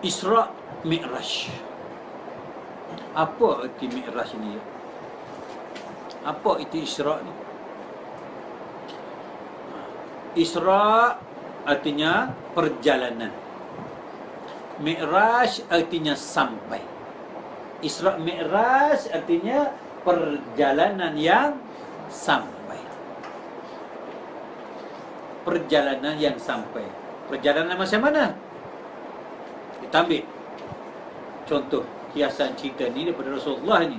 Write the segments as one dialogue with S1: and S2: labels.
S1: Isra' Mi'raj. Apa erti Mi'raj ni? Apa itu Isra' ni? Isra' artinya perjalanan. Mi'raj artinya sampai. Isra' Mi'raj artinya perjalanan yang sampai. Perjalanan yang sampai. Perjalanan macam mana? Kita ambil contoh kiasan cerita ni daripada Rasulullah ni.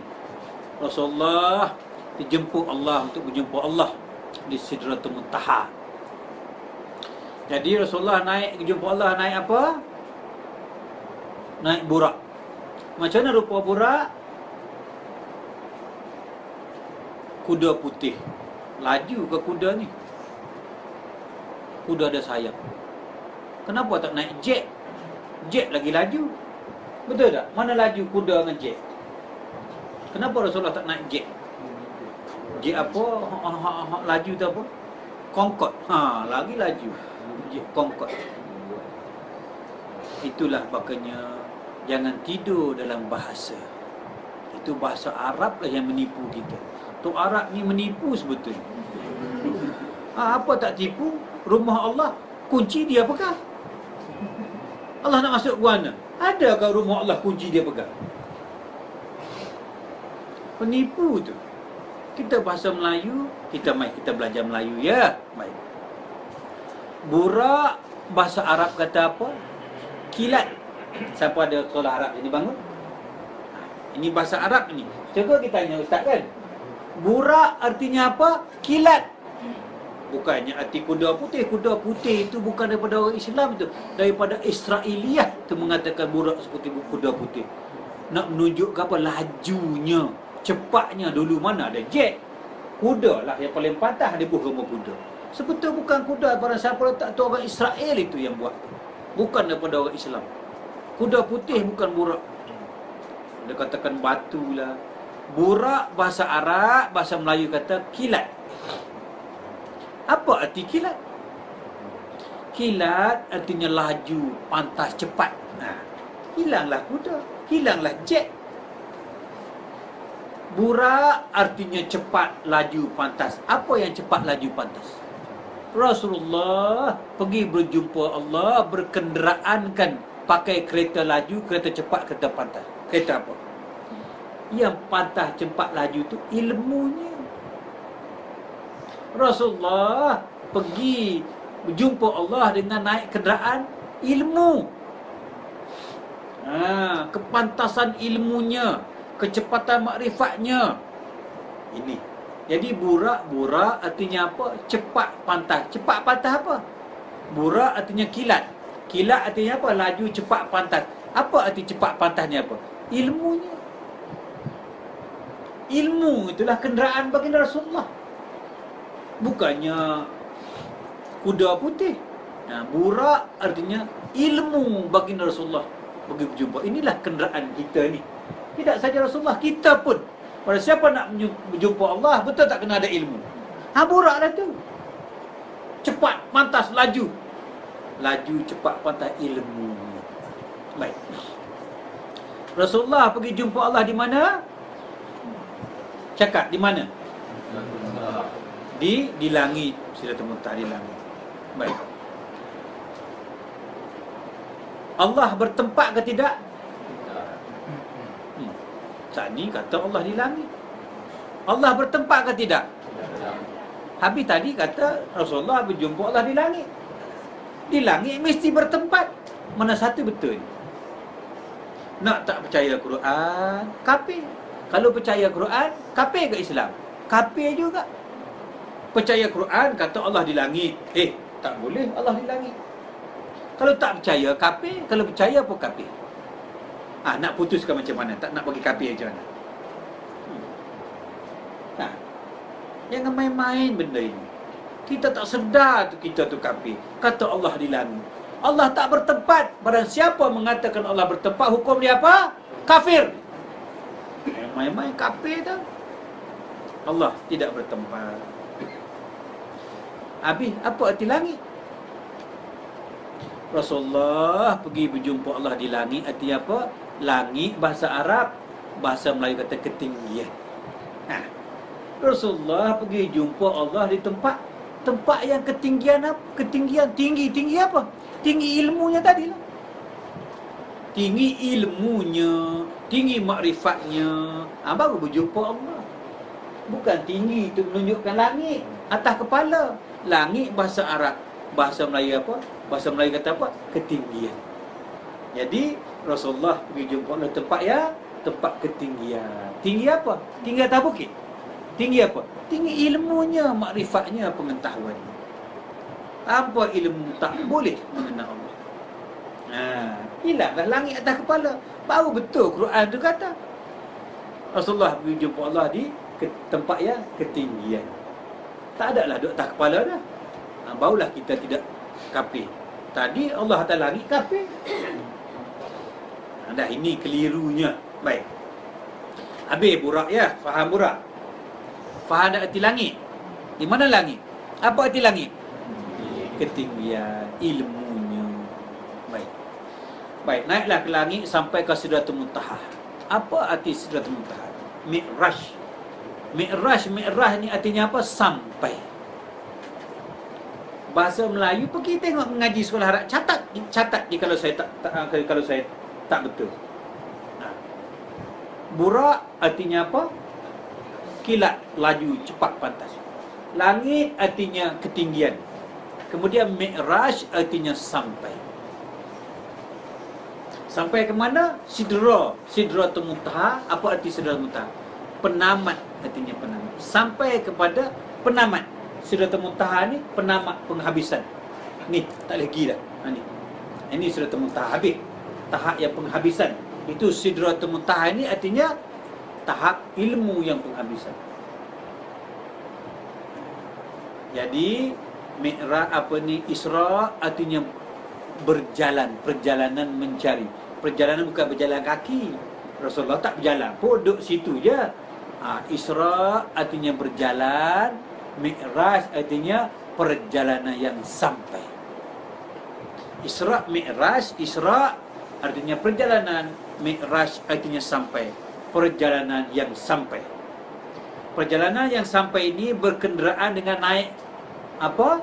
S1: Rasulullah dijemput Allah untuk berjumpa Allah di Sidratul Muntaha. Jadi Rasulullah naik jumpa Allah, naik apa? Naik burak. Macam mana rupa burak? Kuda putih. Laju ke kuda ni? Kuda ada sayap. Kenapa tak naik jet? Jet lagi laju. Betul tak? Mana laju kuda dengan jet? Kenapa Rasulullah tak naik jet? Jet apa? Laju tu apa? Concorde. Lagi laju. Jet Concorde. Itulah makanya jangan tidur dalam bahasa. Itu bahasa Arab lah yang menipu kita. Tu Arab ni menipu sebetulnya. Apa tak tipu? Rumah Allah, kunci dia pegang. Allah nak masuk mana? Adakah rumah Allah kunci dia pegang? Penipu tu. Kita bahasa Melayu, kita belajar Melayu ya. Baik. Burak, bahasa Arab kata apa? Kilat. Siapa ada sekolah Arab ini bangun? Ini bahasa Arab ni. Cuba kita tanya ustaz kan. Burak artinya apa? Kilat. Bukannya arti kuda putih. Kuda putih itu bukan daripada orang Islam itu. Daripada Israiliyah itu mengatakan burak seperti kuda putih. Nak menunjuk ke apa? Lajunya, cepatnya. Dulu mana ada jet. Kuda lah yang paling patah dia buat rumah kuda. Sebetul bukan kuda. Barang siapa letak tu orang Israel itu yang buat. Bukan daripada orang Islam. Kuda putih bukan burak. Dia katakan batu lah. Burak bahasa Arab, bahasa Melayu kata kilat. Apa arti kilat? Kilat artinya laju, pantas, cepat. Hilanglah kuda, hilanglah jet. Burak artinya cepat, laju, pantas. Apa yang cepat, laju, pantas? Rasulullah pergi berjumpa Allah, berkenderaankan, pakai kereta laju, kereta cepat, kereta pantas. Kereta apa? Yang pantas, cepat, laju tu ilmunya. Rasulullah pergi berjumpa Allah dengan naik kenderaan ilmu. Kepantasan ilmunya, kecepatan makrifatnya. Ini. Jadi burak artinya apa? Cepat, pantas. Cepat, pantas apa? Burak artinya kilat. Kilat artinya apa? Laju, cepat, pantas. Apa arti cepat, pantasnya apa? Ilmunya. Ilmu itulah kenderaan baginda Rasulullah. Bukannya kuda putih. Burak artinya ilmu baginda Rasulullah pergi berjumpa. Inilah kenderaan kita ni. Tidak saja Rasulullah, kita pun. Pada siapa nak berjumpa Allah, betul tak kena ada ilmu? Buraklah tu. Cepat, pantas, laju. Laju, cepat, pantas, ilmu. Baik. Rasulullah pergi jumpa Allah di mana? Cakap di mana? Di langit. Sidratul Muntaha, di langit. Baik. Allah bertempat ke tidak? Tadi kata Allah di langit. Allah bertempat ke tidak? Habis tadi kata Rasulullah berjumpa Allah di langit. Di langit mesti bertempat. Mana satu betul? Nak tak percaya Quran, kafir. Kalau percaya Quran, kafir ke Islam? Kafir juga. Percaya Quran, kata Allah di langit. Tak boleh Allah di langit. Kalau tak percaya, kafir. Kalau percaya pun kafir. Nak putuskan macam mana? Tak nak bagi kafir macam mana? Jangan main-main benda ini. Kita tak sedar tu kita tu kafir. Kata Allah di langit. Allah tak bertempat. Barang siapa mengatakan Allah bertempat, hukum dia apa? Kafir. Main-main kafir tu. Allah tidak bertempat. Habis, apa arti langit? Rasulullah pergi berjumpa Allah di langit, artinya apa? Langit bahasa Arab, bahasa Melayu kata ketinggian. Rasulullah pergi jumpa Allah di tempat yang ketinggian apa? Ketinggian tinggi apa? Tinggi ilmunya tadilah. Tinggi ilmunya, tinggi makrifatnya. Baru berjumpa Allah. Bukan tinggi itu menunjukkan langit atas kepala. Langit bahasa Arab, bahasa Melayu apa? Bahasa Melayu kata apa? Ketinggian. Jadi Rasulullah pergi jumpa Allah tempat ketinggian. Tinggi apa? Tinggi atas bukit. Tinggi apa? Tinggi ilmunya, makrifatnya, pengetahuannya. Apa ilmu tak boleh mengenal Allah. Hilanglah langit atas kepala. Baru betul Quran tu kata Rasulullah pergi jumpa Allah di tempat yang ketinggian. Tak ada lah duduk atas kepala dah. Barulah kita tidak kafir. Tadi Allah atas langit kafir. Dah ini kelirunya. Baik. Habis burak ya, faham burak. Faham tak arti langit? Di mana langit? Apa arti langit? Ketinggian ilmunya. Baik, naiklah ke langit sampai ke Sidratul Muntaha. Apa arti Sidratul Muntaha? Mi'raj. Mi'raj ni artinya apa? Sampai. Bahasa Melayu pergi tengok mengaji sekolah Arab, catat ni kalau saya tak betul. Burak artinya apa? Kilat, laju, cepat, pantas. Langit artinya ketinggian. Kemudian Mi'raj artinya sampai. Sampai ke mana? Sidratul Muntaha. Apa arti Sidratul Muntaha? Penamat artinya penamat. Sampai kepada penamat. Sidratul Muntaha ni penamat, penghabisan. Ni tak lagi dah. Ini Sidratul Muntaha habis. Tahap yang penghabisan. Itu Sidratul Muntaha ni artinya tahap ilmu yang penghabisan. Jadi Isra artinya berjalan, perjalanan mencari. Perjalanan bukan berjalan kaki. Rasulullah tak berjalan, duduk situ je. Isra artinya berjalan, Mi'raj artinya perjalanan yang sampai. Isra, Mi'raj, Isra artinya perjalanan, Mi'raj artinya sampai. Perjalanan yang sampai. Perjalanan yang sampai ini berkenderaan dengan naik apa?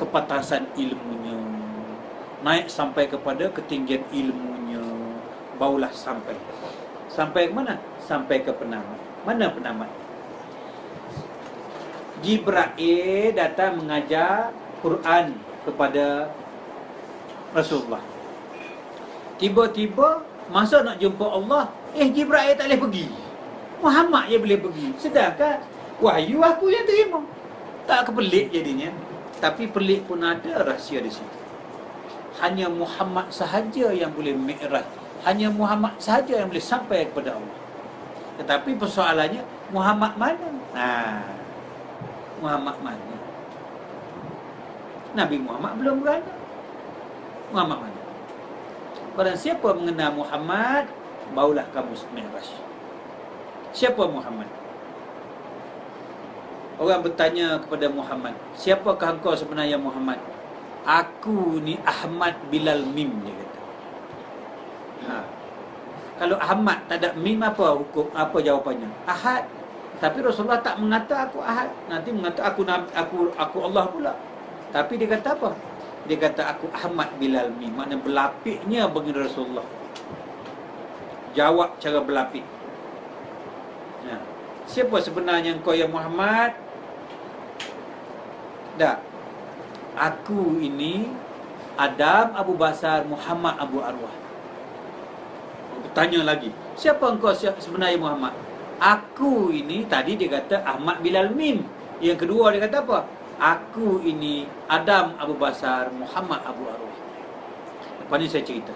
S1: Kepatasan ilmunya. Naik sampai kepada ketinggian ilmunya. Barulah sampai. Sampai ke mana? Sampai ke penamat. Mana penamat? Jibril datang mengajar Quran kepada Rasulullah. Tiba-tiba masa nak jumpa Allah, Jibril tak boleh pergi. Muhammad je boleh pergi. Sedangkan wahyu aku yang terima. Tak kepelik jadinya. Tapi pelik pun ada rahsia di situ. Hanya Muhammad sahaja yang boleh mi'raj. Hanya Muhammad sahaja yang boleh sampai kepada Allah. Tetapi persoalannya, Muhammad mana? Muhammad mana? Nabi Muhammad belum berada. Muhammad mana? Barang siapa mengenal Muhammad, barulah kamu mi'raj. Siapa Muhammad? Orang bertanya kepada Muhammad, siapakah engkau sebenarnya Muhammad? Aku ni Ahmad Bilal Mim, dia kata. Kalau Ahmad tak ada Mim, apa hukum? Apa jawapannya? Ahad. Tapi Rasulullah tak mengata aku Ahad. Nanti mengata aku Allah pula. Tapi dia kata apa? Dia kata aku Ahmad Bilal Mim. Maknanya berlapiknya baginda Rasulullah. Jawab cara berlapik. Siapa sebenarnya engkau ya Muhammad? Tak. Aku ini Adam Abu Basar Muhammad Abu Arwah. Bertanya lagi, siapa engkau sebenarnya Muhammad? Aku ini, tadi dia kata Ahmad Bilal Mim. Yang kedua dia kata apa? Aku ini Adam Abu Basar Muhammad Abu Arwah. Lepas ni saya cerita.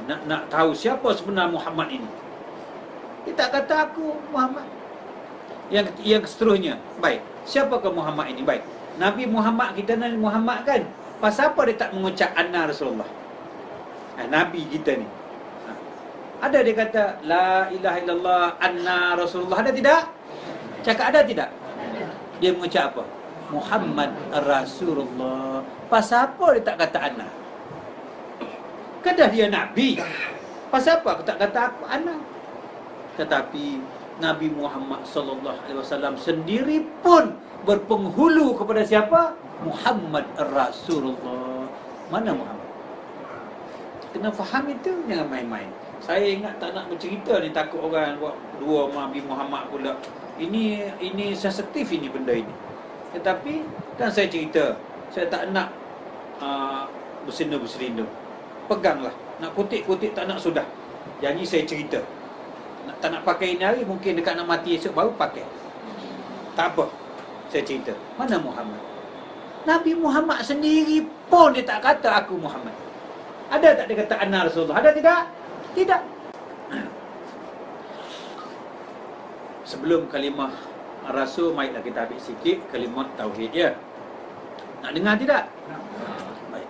S1: Nak tahu siapa sebenarnya Muhammad ini. Dia tak kata aku Muhammad. Yang seterusnya, baik. Siapakah Muhammad ini? Baik. Nabi Muhammad, kita Nabi Muhammad kan, pasal apa dia tak mengucap anna Rasulullah? Nabi kita ni. Ada dia kata la ilaha illallah anna Rasulullah, ada tidak? Cakap ada tidak? Dia mengucap apa? Muhammad Rasulullah. pasal apa dia tak kata ana? Kedah dia Nabi. Pasal apa aku tak kata aku ana? Tetapi Nabi Muhammad sallallahu alaihi wasallam sendiri pun berpenghulu kepada siapa? Muhammad Rasulullah. Mana Muhammad? Kena faham itu, jangan main-main. Saya ingat tak nak bercerita ni, takut orang buat dua Nabi Muhammad pula. Ini sensitif ini benda ini. Tetapi kan saya cerita, saya tak nak bersendu-bersendu. Peganglah. Nak kutip-kutip tak nak sudah. Jadi saya cerita. Tak nak pakai ini hari, mungkin dekat nak mati esok baru pakai. Tak apa, saya cerita. Mana Muhammad? Nabi Muhammad sendiri pun dia tak kata aku Muhammad. Ada tak dia kata ana Rasulullah? Ada tidak? Tidak. Sebelum kalimah Rasul, marilah kita ambil sikit kalimah tauhid ya. Nak dengar tidak? Baik.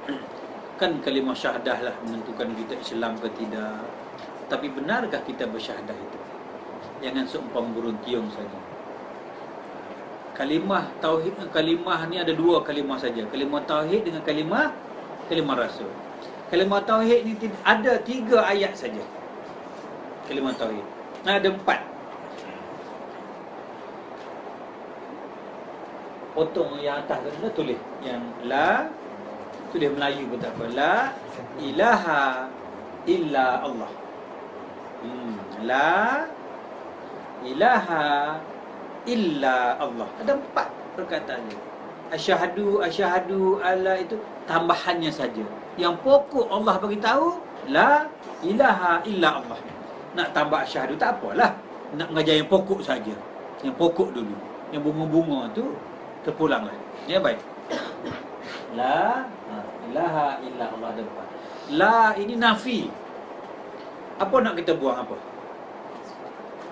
S1: Kan kalimah syahadah lah menentukan kita Islam ke tidak. Tapi benarkah kita bersyahadah itu? Jangan seumpam burung tiung saja. Kalimah tauhid, kalimah ni ada dua kalimah saja. Kalimah tauhid dengan kalimah rasul. Kalimah tauhid ni ada 3 ayat saja. Kalimah tauhid. Ada 4. Potong yang atas tu tulis yang la, tulis Melayu pun tak apa. La ilaha illa Allah. La ilaha illa Allah. Ada 4 perkataannya. Asyhadu alla itu tambahannya saja. Yang pokok Allah bagi tahu la ilaha illa Allah. Nak tambah asyhadu tak apalah. Nak mengajar yang pokok saja. Yang pokok dulu. Yang bunga-bunga tu terpulanglah. Ya baik. La ilaha illa Allah ada 4. La ini nafi. Apa nak kita buang apa?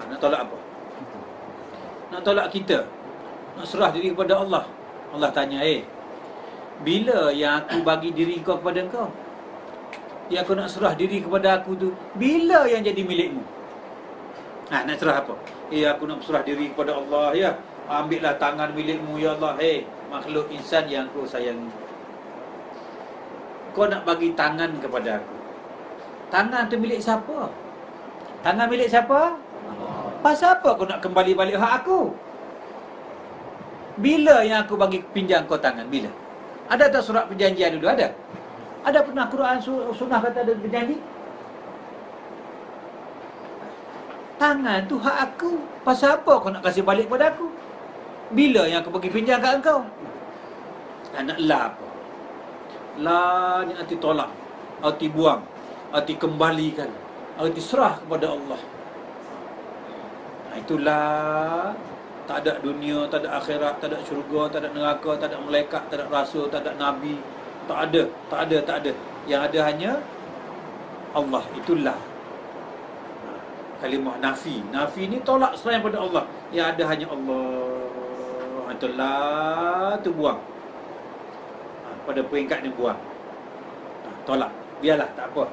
S1: Nak tolak apa? Nak tolak kita. Nak serah diri kepada Allah. Allah tanya, bila yang aku bagi diri kau kepada kau? Yang aku nak serah diri kepada aku tu, bila yang jadi milikmu? Nak serah apa? Aku nak serah diri kepada Allah ya. Ambillah tangan milikmu ya Allah. Makhluk insan yang kau sayangi. Kau nak bagi tangan kepada aku. Tangan tu milik siapa? Tangan milik siapa? Pasal apa kau nak kembali balik hak aku? Bila yang aku bagi pinjam kau tangan? Bila? Ada tak surat perjanjian dulu? Ada? Ada pernah Quran sunnah kata ada berjanji? Tangan tu hak aku. Pasal apa kau nak kasih balik pada aku? Bila yang aku bagi pinjam kat engkau? Nak la apa? La ni arti tolak, arti buang, arti kembalikan, arti serah kepada Allah. Itulah, tak ada dunia, tak ada akhirat, tak ada syurga, tak ada neraka, tak ada malaikat, tak ada rasul, tak ada nabi. Tak ada. Yang ada hanya Allah. Itulah kalimah nafi. Nafi ni tolak selain pada Allah. Yang ada hanya Allah. Itulah tu buang. Pada peringkat ni buang. Tolak. Biarlah, tak apa.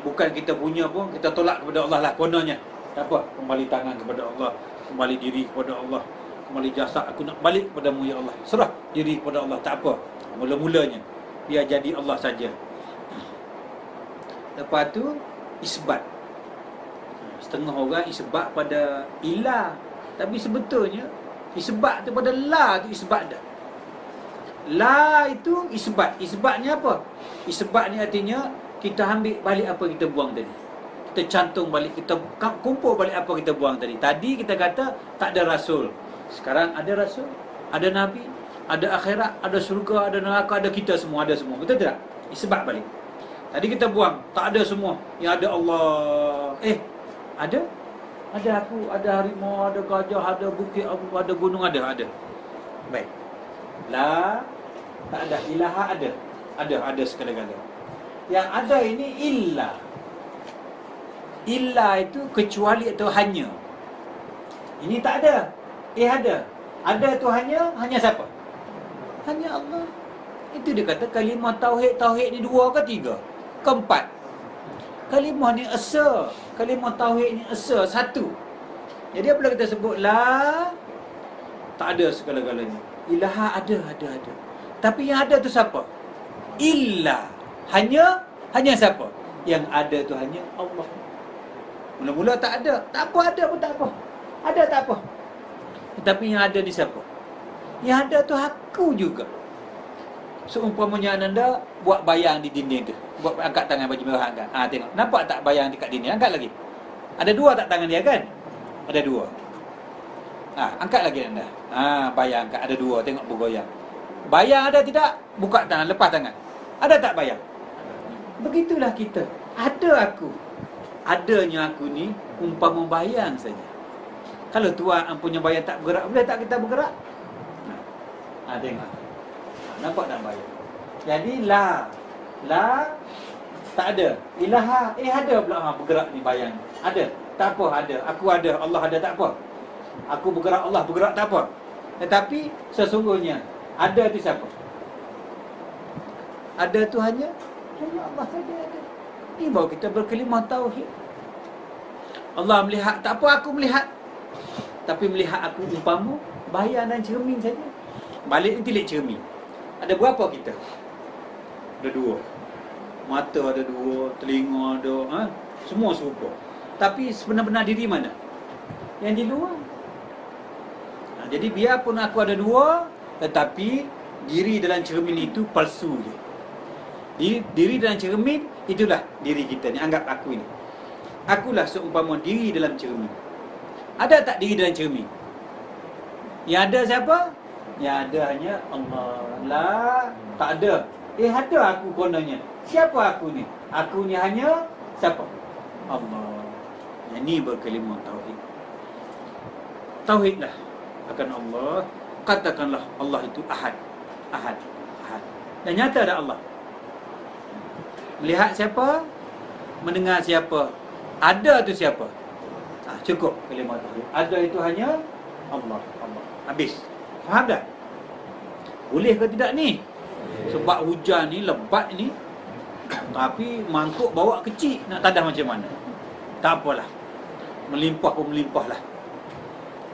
S1: Bukan kita punya pun, kita tolak kepada Allah lah kononnya. Tak apa, kembali tangan kepada Allah, kembali diri kepada Allah, kembali jasad aku nak balik kepadamu ya Allah. Serah diri kepada Allah, tak apa. Mula-mulanya biar jadi Allah saja. Lepas tu isbat. Setengah orang isbat pada ilah, tapi sebetulnya isbat tu pada la tu isbat dah. La itu isbat. Isbatnya apa? Isbat ni artinya kita ambil balik apa kita buang tadi. Kita cantum balik, kita kumpul balik apa kita buang tadi. Tadi kita kata tak ada rasul. Sekarang ada rasul, ada nabi, ada akhirat, ada syurga, ada neraka, ada kita semua, ada semua. Betul tak? Isbat balik. Tadi kita buang, tak ada semua. Yang ada Allah. Ada? Ada aku, ada harimau, ada gajah, ada bukit, ada gunung, ada. Baik. La, tak ada. Ilaha ada. Ada segala-gala. Yang ada ini illa. Illa itu kecuali atau hanya. Ini tak ada. Ada. Ada tu hanya siapa? Hanya Allah. Itu dia kata kalimah tauhid. Tauhid ni 2 ke 3? Ke 4? Kalimah ni esa. Kalimah tauhid ni esa 1. Jadi apabila kita sebut la, tak ada segala-galanya. Ilaha ada. Tapi yang ada tu siapa? Illa. Hanya siapa? Yang ada tu hanya Allah. Mula-mula tak ada. Tak apa, ada pun tak apa. Ada tak apa. Tapi yang ada di siapa? Yang ada tu aku juga. Seumpamanya anda buat bayang di dinding tu. Buat angkat tangan baju merah angkat. Tengok. Nampak tak bayang dekat dinding? Angkat lagi. Ada dua tak tangan dia kan? Ada dua. Angkat lagi anda. Bayang angkat. Ada dua. Tengok bergoyang. Bayang ada tidak? Buka tangan. Lepas tangan. Ada tak bayang? Begitulah kita. Ada aku. Adanya aku ni umpama bayang saja. Kalau Tuhan punya bayang tak bergerak, boleh tak kita bergerak? Tengok. Nampak tak bayang? Jadi la tak ada. Ilaha ada pula bergerak ni bayang. Ada. Tak apa, ada. Aku ada, Allah ada, tak apa. Aku bergerak, Allah bergerak, tak apa. Tetapi sesungguhnya ada tu siapa? Ada tu hanya Allah saja ada. Ini baru kita berkelimah tauhid. Allah melihat, tak apa aku melihat. Tapi melihat aku umpama bayang dan cermin saja. Balik ni tilik cermin. Ada berapa kita? Ada dua. Mata ada dua, telinga ada, semua serupa. Tapi sebenar-benar diri mana? Yang di luar. Jadi biarpun aku ada dua, tetapi diri dalam cermin itu palsu je. Diri dalam cermin, itulah diri kita ni. Anggap aku ini. Akulah seumpama diri dalam cermin. Ada tak diri dalam cermin? Yang ada siapa? Yang ada hanya Allah. Tak ada. Ada aku kononnya. Siapa aku ni? Aku ni hanya siapa? Allah. Yang ni berkelimah tauhid. Tauhidlah akan Allah. Katakanlah Allah itu ahad. Ahad. Dan nyata ada Allah. Melihat siapa? Mendengar siapa? Ada tu siapa? Cukup kalimah tauhid. Ada itu hanya Allah. Habis. Faham tak? Boleh ke tidak ni? Sebab hujan ni lebat ni, tapi mangkuk bawa kecil, nak tadah macam mana? Tak apalah. Melimpah pun melimpahlah.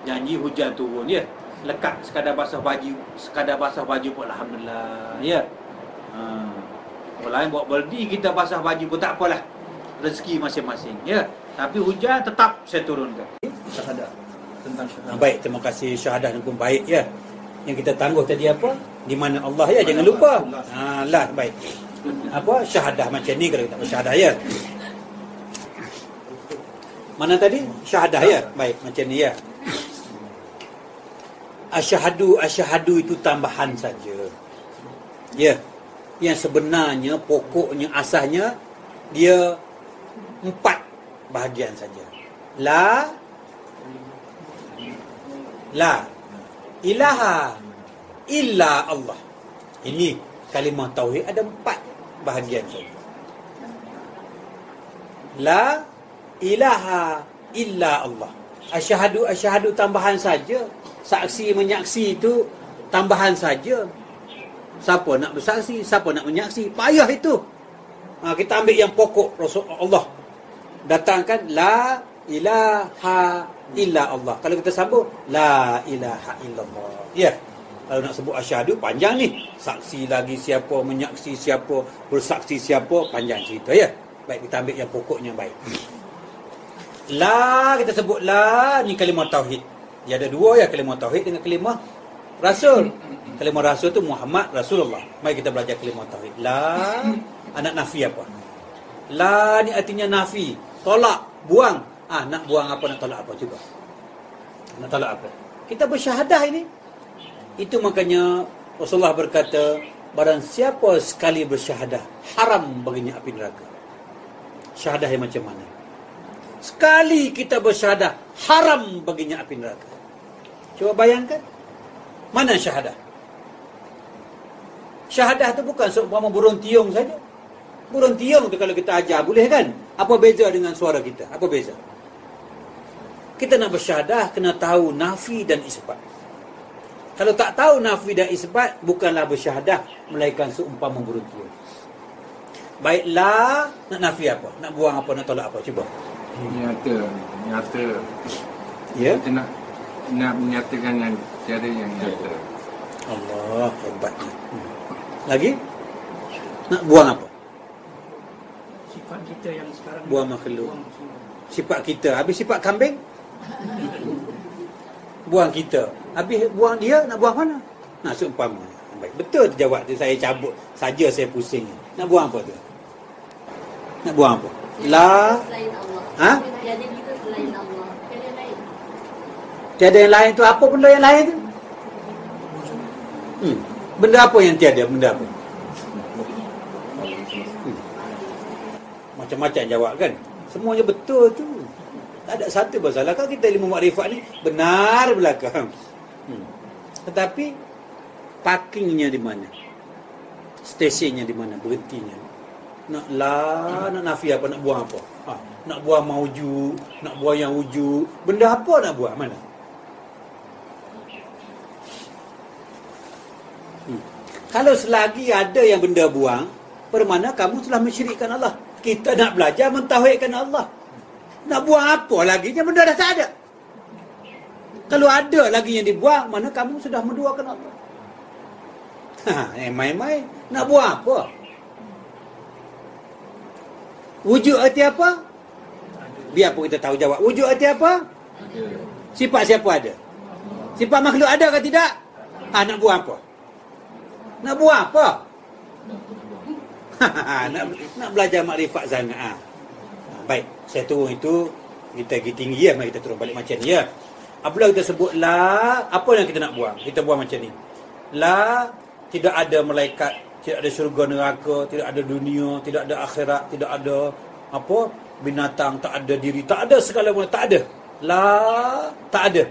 S1: Janji hujan turun ya. Lekat sekadar basah baju pun alhamdulillah ya. Orang lain bawa baldi, kita basah baju pun tak apalah. Rezeki masing-masing ya. Tapi hujan tetap saya turunkan. Syahadah tentang syahadah. Baik, terima kasih syahadah pun baik ya. Yang kita tangguh tadi apa? Di mana Allah ya, jangan lupa. Lah baik. Apa syahadah macam ni kalau kita bersyahadah ya. Mana tadi? Syahadah ya. Baik, macam ni ya. Asyhadu itu tambahan saja. Ya. Yang sebenarnya pokoknya asasnya dia 4 bahagian saja. La ilaha illa Allah. Ini kalimah tauhid ada 4 bahagian saja. La ilaha illa Allah. Asyhadu tambahan saja. Saksi menyaksi itu tambahan saja. Siapa nak bersaksi, siapa nak menyaksi, payah itu. Kita ambil yang pokok Rasul Allah. Datangkan la ilaha illa Allah. Kalau kita sambung la ilaha illallah. Ya. Kalau nak sebut asyhadu panjang ni. Saksi lagi siapa, menyaksi siapa, bersaksi siapa, panjang cerita ya. Baik, kita ambil yang pokoknya baik. La, kita sebut la ni kalimah tauhid. Dia ada 2 ya, kalimah tauhid dengan kalimah rasul. Kalimah rasul tu Muhammad Rasulullah. Mari kita belajar kalimah tauhid. La, anak nafi apa? La ni artinya nafi, tolak, buang. Nak buang apa, nak tolak apa cuba? Nak tolak apa? Kita bersyahadah ini. Itu makanya Rasulullah berkata, barang siapa sekali bersyahadah, haram baginya api neraka. Syahadah yang macam mana? Sekali kita bersyahadah, haram baginya api neraka. Cuba bayangkan. Mana syahadah? Syahadah tu bukan seumpama burung tiung saja. Burung tiung tu kalau kita ajar, boleh kan? Apa beza dengan suara kita? Apa beza? Kita nak bersyahadah, kena tahu nafi dan isbat. Kalau tak tahu nafi dan isbat, bukanlah bersyahadah, melainkan seumpama burung tiung. Baiklah, nak nafi apa? Nak buang apa, nak tolak apa? Cuba.
S2: Nyata.
S1: Ya?
S2: Kita nak menyatakan yang cara yang nyata.
S1: Allah, hebatnya. Lagi? Nak buang apa?
S3: Sifat kita yang sekarang
S1: Buang makhluk.
S3: buang semua.
S1: Sifat kita. Habis sifat kambing? Buang kita. Habis buang dia, nak buang mana? Nak seumpama. Baik, betul jawab tu. Saya cabut saja, saya pusing. Nak buang apa tu? Nak buang apa? La.
S4: Selain Allah.
S1: Ha?
S4: Tiada kita selain Allah. Tiada lain.
S1: Tiada yang lain tu. Apa benda yang lain tu? Benda apa yang tiada? Benda apa? Macam-macam jawab kan. Semuanya betul tu. Tak ada satu masalah. Kalau kita ilmu makrifat ni benar belakang. Tetapi parkingnya di mana? Stesiunnya di mana? Berhentinya. Nak nak nafi apa? Nak buang apa? Nak buang mawujud, nak buang yang wujud. Benda apa nak buang? Mana? Kalau selagi ada yang benda buang, bermakna kamu telah mensyirikkan Allah. Kita nak belajar mentauhidkan Allah. Nak buang apa lagi? Yang benda dah tak ada. Kalau ada lagi yang dibuang, mana kamu sudah menduakan Allah. Main-main. Nak buang apa? Wujud arti apa? Biar pun kita tahu jawab. Wujud arti apa? Sifat siapa ada? Sifat makhluk ada ke tidak? Nak buang apa? Nak buang apa? nak belajar makrifat sangat. Baik, saya turun itu, kita pergi tinggi ya, mari kita turun balik macam ni ya. Apabila kita sebut la, apa yang kita nak buang? Kita buang macam ni. La, tidak ada malaikat, tidak ada syurga neraka, tidak ada dunia, tidak ada akhirat, tidak ada apa? Binatang, tak ada diri, tak ada segala macam, tak ada. La, tak ada.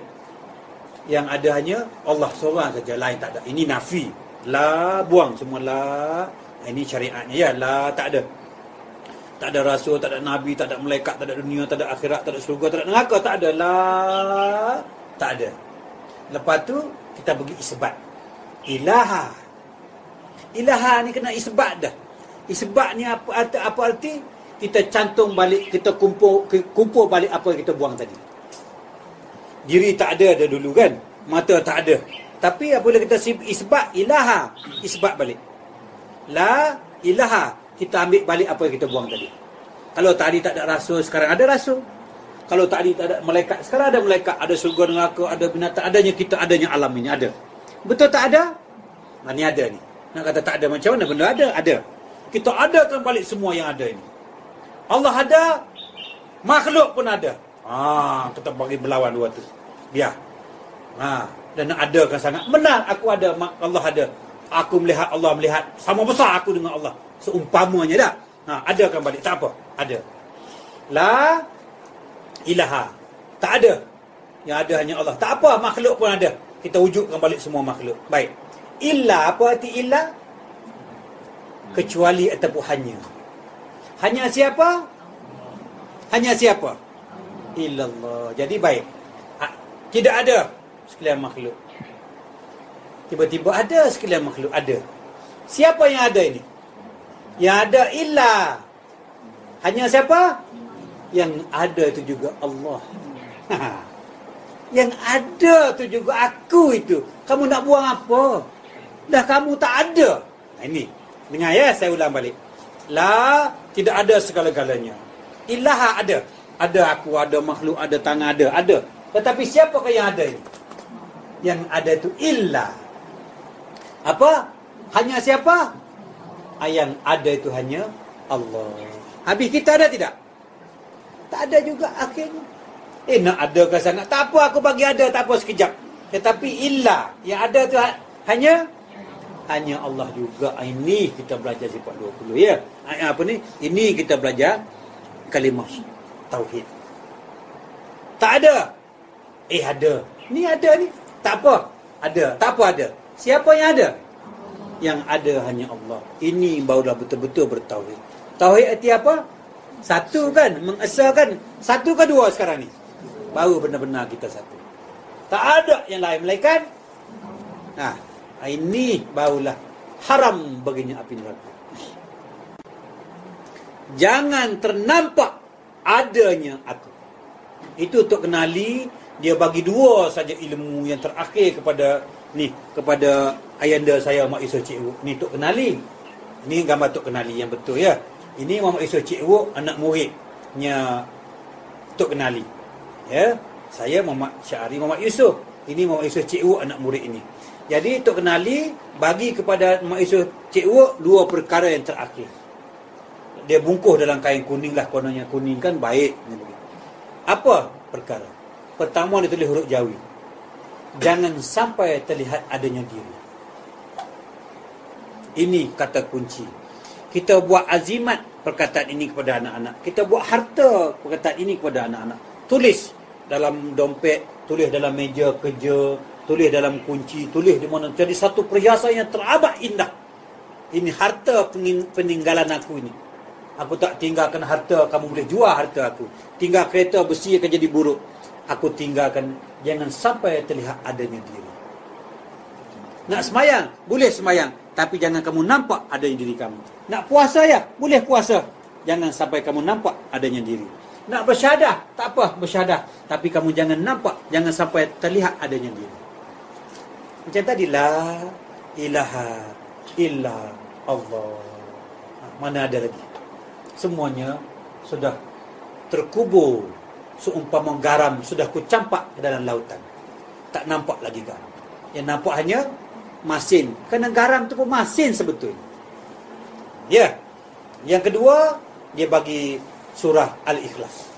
S1: Yang ada hanya Allah seorang saja, lain tak ada. Ini nafi. La, buang semua la. Ini syariatnya ya, la tak ada. Tak ada rasul, tak ada nabi, tak ada malaikat, tak ada dunia, tak ada akhirat, tak ada syurga, tak ada neraka, tak ada. La, tak ada. Lepas tu kita pergi isbat. Ilaha. Ilaha ni kena isbat dah. Isbat ni apa arti? Kita cantum balik, kita kumpul balik apa yang kita buang tadi. Diri tak ada dulu kan? Mata tak ada. Tapi apabila kita isbat ilaha, isbat balik. La ilaha, kita ambil balik apa yang kita buang tadi. Kalau tadi tak ada rasul, sekarang ada rasul. Kalau tadi tak ada malaikat, sekarang ada malaikat, ada surga neraka, ada binatang, adanya kita, adanya alam ini ada. Betul tak ada? Ni ada ni. Nak kata tak ada macam mana? Benda ada, ada. Kita adakan balik semua yang ada ini. Allah ada, makhluk pun ada. Kita bagi berlawan dua tu. Biar. Dan nak adakan sangat. Benar aku ada, Allah ada. Aku melihat, Allah melihat. Sama besar aku dengan Allah. Seumpamanya dah. Adakan balik. Tak apa. Ada. La ilaha. Tak ada. Yang ada hanya Allah. Tak apa. Makhluk pun ada. Kita wujudkan balik semua makhluk. Baik. Illa. Apa arti illa? Kecuali ataupun hanya. Hanya siapa? Hanya siapa? Illallah. Jadi baik. Tidak ada sekalian makhluk. Tiba-tiba ada sekalian makhluk. Ada. Siapa yang ada ini? Yang ada illa. Hanya siapa? Yang ada itu juga Allah. Yang ada itu juga aku itu. Kamu nak buang apa? Dah kamu tak ada. Ini. Dengar ya, saya ulang balik. La, tidak ada segala-galanya. Ilaha ada. Ada aku, ada makhluk, ada tangan, ada. Ada. Tetapi siapakah yang ada ini? Yang ada itu illa. Apa? Hanya siapa? Yang ada itu hanya Allah. Habis kita ada tidak? Tak ada juga akhirnya. Nak adakah sangat? Tak apa, aku bagi ada, tak apa sekejap. Tetapi illa. Yang ada itu hanya Allah juga. Ini kita belajar sifat 20 ya. Apa ni? Ini kita belajar kalimah tauhid. Tak ada. Ada. Ni ada ni. Tak apa. Ada. Tak apa ada. Siapa yang ada? Yang ada hanya Allah. Ini barulah betul-betul bertauhid. Tauhid arti apa? Satu kan? Mengesahkan. Satu ke dua sekarang ni? Baru benar-benar kita satu. Tak ada yang lain. Melainkan ini barulah haram baginya api neraka. Jangan ternampak adanya aku. Itu untuk kenali. Dia bagi dua saja ilmu yang terakhir kepada Ni kepada ayanda saya Mak Yusof Cik Wuk. Ni Tok Kenali. Ini gambar Tok Kenali yang betul ya. Ini Muhammad Yusof Cik Wuk, anak muridnya Tok Kenali. Ya. Saya Muhammad Syahri Muhammad Yusof. Ini Muhammad Yusof Cik Wuk, anak murid ini. Jadi Tok Kenali bagi kepada Muhammad Yusof Cik Wuk 2 perkara yang terakhir. Dia bungkus dalam kain kuning lah, kononnya kuning kan baik. Apa perkara? Pertama dia tulis huruf Jawi. Jangan sampai terlihat adanya diri. Ini kata kunci. Kita buat azimat perkataan ini kepada anak-anak. Kita buat harta perkataan ini kepada anak-anak. Tulis dalam dompet, tulis dalam meja kerja, tulis dalam kunci, tulis di mana. Jadi satu perhiasan yang teramat indah. Ini harta peninggalan aku ini. Aku tak tinggalkan harta, kamu boleh jual harta aku. Tinggal kereta besi akan jadi buruk. Aku tinggalkan, jangan sampai terlihat adanya diri. Nak semayang, boleh semayang, tapi jangan kamu nampak adanya diri kamu. Nak puasa ya, boleh puasa, jangan sampai kamu nampak adanya diri. Nak bersyahadah, tak apa bersyahadah, tapi kamu jangan nampak, jangan sampai terlihat adanya diri. Macam tadi, la ilaha illa Allah. Mana ada lagi? Semuanya sudah terkubur seumpama garam sudah kucampak ke dalam lautan. Tak nampak lagi garam. Yang nampak hanya masin. Kerana garam tu pun masin sebetulnya. Ya. Yang kedua, dia bagi surah Al-Ikhlas.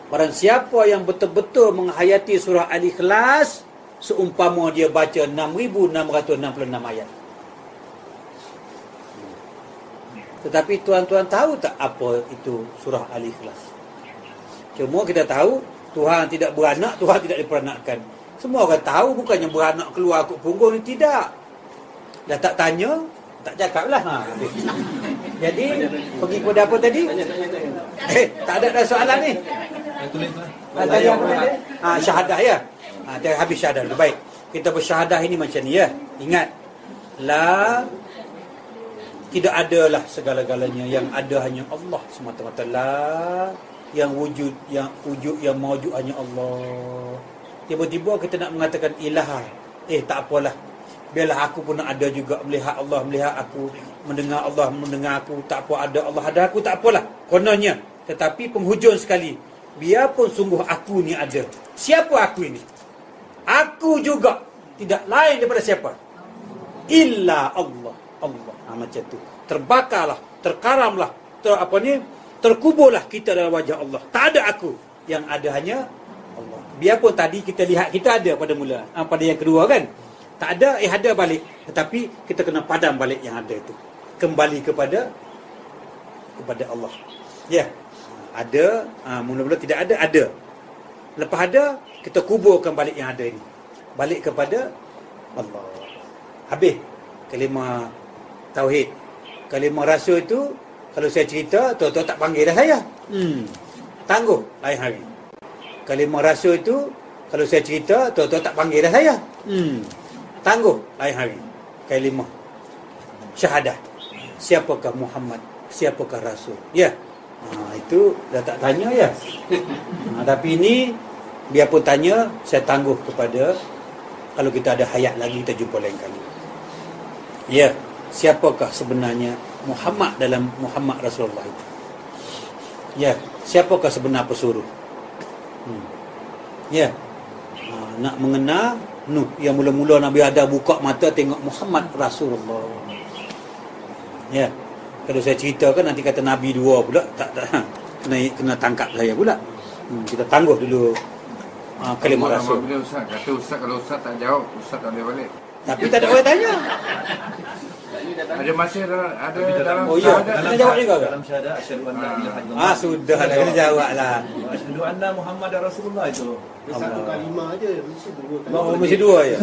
S1: Barang siapa yang betul-betul menghayati surah Al-Ikhlas, seumpama dia baca 6,666 ayat. Tetapi tuan-tuan tahu tak apa itu surah Al-Ikhlas? Cuma kita tahu Tuhan tidak beranak, Tuhan tidak diperanakkan. Semua orang tahu, bukannya beranak keluar akut punggung ni, tidak. Dah tak tanya, tak cakap lah. Jadi pergi kepada apa tadi? Tak ada dah soalan ni. Tadi apa tadi? Syahadah ya. Habis syahadah dulu. Baik. Kita bersyahadah ini macam ni ya. Ingat, la, tidak adalah segala-galanya, yang ada hanya Allah semata-mata. La, yang wujud, yang mawjud hanya Allah. Tiba-tiba kita nak mengatakan ilaha. Tak apalah. Biarlah aku pun nak ada juga, melihat Allah melihat aku, mendengar Allah mendengar aku. Tak apa, ada Allah ada aku, tak apalah. Kononnya. Tetapi penghujung sekali, biarpun sungguh aku ni ada. Siapa aku ini? Aku juga tidak lain daripada siapa? Illa Allah. Allah. Macam tu. Terbakarlah, terkaramlah, terkuburlah kita dalam wajah Allah. Tak ada aku. Yang ada hanya Allah. Biarpun tadi kita lihat kita ada pada mula, pada yang kedua kan, tak ada, ada balik. Tetapi kita kena padam balik yang ada itu. Kembali kepada Allah. Ya. Ada, mula-mula tidak ada, ada. Lepas ada, kita kuburkan balik yang ada ini. Balik kepada Allah. Habis kalimah tauhid. Kalimah rasul itu, kalau saya cerita, tuan-tuan tak panggil dah saya. Tangguh lain hari. Kalimah rasul itu, kalau saya cerita, tuan-tuan tak panggil dah saya. Tangguh lain hari. Kalimah syahadah. Siapakah Muhammad? Siapakah Rasul? Ya. Itu dah tak tanya ya. Tapi ini, biarpun tanya, saya tangguh kepada, kalau kita ada hayat lagi, kita jumpa lain kali. Ya. Siapakah sebenarnya Muhammad dalam Muhammad Rasulullah itu? Ya. Siapakah sebenar pesuruh? Ya. Nak mengenal Nuh, yang mula-mula Nabi Adam buka mata tengok Muhammad Rasulullah. Ya. Kalau saya ceritakan nanti kata Nabi dua pula, tak kena tangkap saya pula. Kita tangguh dulu kalimah Rasul.
S2: Bila Ustaz kata Ustaz, kalau Ustaz tak jawab, Ustaz tak boleh balik.
S1: Tapi tak ada orang tanya.
S2: Ada masih ada dalam
S1: Oh ya, kena jawab juga ke?
S5: Dalam syahadah asyhadu an la ilaha illallah.
S1: Sudah dah kena jawablah.
S5: Asyhadu anna Muhammadar Rasulullah itu.
S6: Satu kalimah aje, mesti dua kalimah.
S1: Oh, mesti dua ya.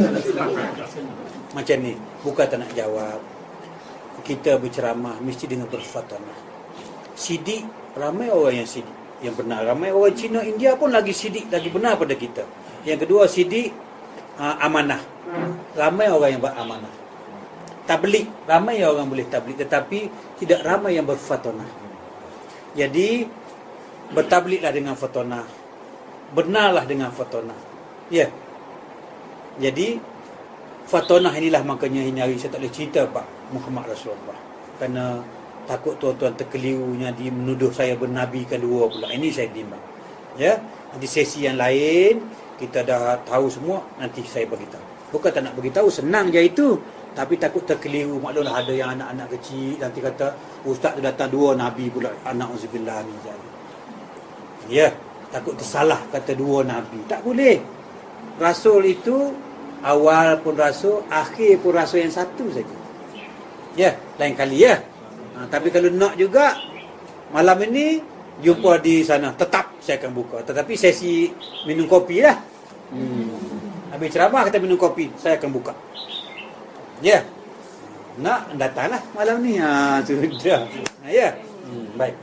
S1: Macam ni, bukan tak nak jawab. Kita berceramah mesti dengan berfatana. Sidik, ramai orang yang sidik, yang benar. Ramai orang Cina, India pun lagi sidik, lagi benar pada kita. Yang kedua, sidik, amanah. Ramai orang yang beramanah. Tabligh, ramai orang boleh tabligh, tetapi tidak ramai yang berfatana. Jadi bertabliglah dengan fatana, benarlah dengan fatana. Ya. Jadi Fatonah inilah makanya ini hari saya tak boleh cerita Pak Muhammad Rasulullah. Kerana takut tuan-tuan terkelirunya di menuduh saya bernabikan dua pula. Ini saya bimbang. Ya, nanti sesi yang lain kita dah tahu semua, nanti saya beritahu. Bukan tak nak beritahu, senang je itu. Tapi takut terkeliru. Maklumlah ada yang anak-anak kecil nanti kata ustaz tu datang dua nabi pula. Anak uzubillah min zalik. Ya, takut tersalah kata dua nabi. Tak boleh. Rasul itu awal pun rasul, akhir pun rasul yang satu saja. Ya, lain kali ya. Tapi kalau nak juga malam ini jumpa di sana, tetap saya akan buka. Tetapi sesi minum kopi lah. Habis ceramah kita minum kopi, saya akan buka. Ya. Nak datanglah malam ni. Sudah. Ya. Baik.